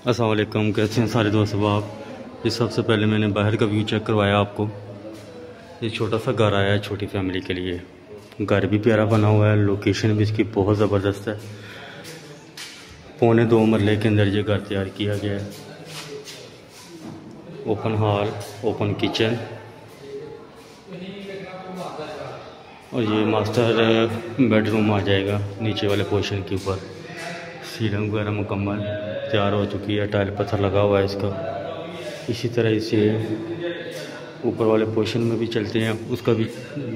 अस्सलाम वालेकुम, कैसे हैं सारे दोस्त आप। ये सबसे पहले मैंने बाहर का व्यू चेक करवाया आपको। ये छोटा सा घर आया है छोटी फैमिली के लिए। घर भी प्यारा बना हुआ है, लोकेशन भी इसकी बहुत ज़बरदस्त है। 2.25 मरले के अंदर ये घर तैयार किया गया है। ओपन हॉल, ओपन किचन और ये मास्टर बेडरूम आ जाएगा नीचे वाले पोर्शन के ऊपर। सीलिंग वगैरह मुकम्मल तैयार हो चुकी है, टाइल पत्थर लगा हुआ है इसका। इसी तरह इसे ऊपर वाले पोर्शन में भी चलते हैं, उसका भी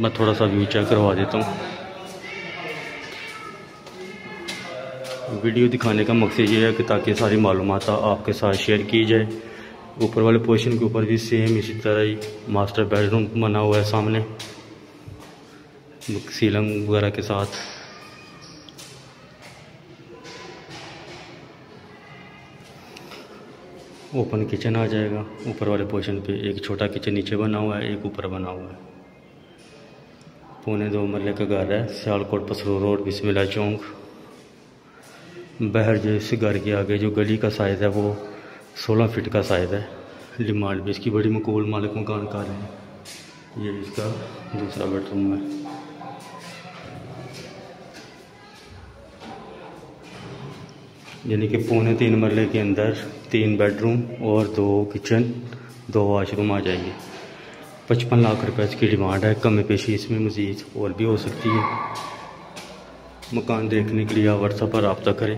मैं थोड़ा सा व्यू चेक करवा देता हूँ। वीडियो दिखाने का मकसद ये है कि ताकि सारी मालूमात आपके साथ शेयर की जाए। ऊपर वाले पोर्शन के ऊपर भी सेम इसी तरह ही मास्टर बेडरूम बना हुआ है सामने सीलिंग वगैरह के साथ। ओपन किचन आ जाएगा। ऊपर वाले पोर्शन पे एक छोटा किचन नीचे बना हुआ है, एक ऊपर बना हुआ है। 2.25 मरले का घर है, सियालकोट पसरू रोड, बिस्मिल्लाह चौक। बाहर जो इस घर के आगे जो गली का साइज़ है वो 16 फीट का साइज़ है। डिमांड भी इसकी बड़ी मकबूल मालिक मकान का है। ये इसका दूसरा बेडरूम है। यानी कि 3.25 मरले के अंदर 3 बेडरूम और 2 किचन 2 वाशरूम आ जाएंगे। 55 लाख रुपए इसकी डिमांड है। कमी पेशी इसमें मज़ीद और भी हो सकती है। मकान देखने के लिए आप व्हाट्सएप पर रब्ता करें,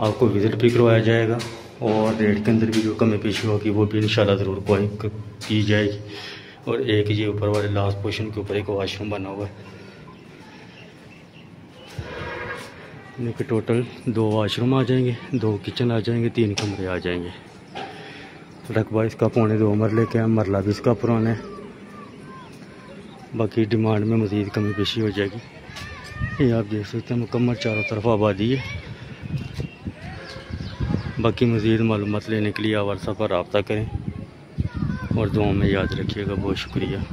आपको विज़िट भी करवाया जाएगा और रेट के अंदर भी जो कमी पेशी होगी वो भी इंशाल्लाह ज़रूर की जाएगी। और एक ये ऊपर वाले लास्ट पोर्शन के ऊपर एक वाशरूम बना हुआ है। कि टोटल 2 वाशरूम आ जाएंगे, 2 किचन आ जाएंगे, 3 कमरे आ जाएंगे। रकबा इसका 2.25 मरले का है, मरला भी इसका पुराना है। बाकी डिमांड में मज़ीद कमी पेशी हो जाएगी। ये आप देख सकते हैं मुकम्मल चारों तरफ आबादी है। बाकी मज़ीद मालूमात लेने के लिए आप व्हाट्सएप पर रब्ता करें और दुआ में याद रखिएगा। बहुत शुक्रिया।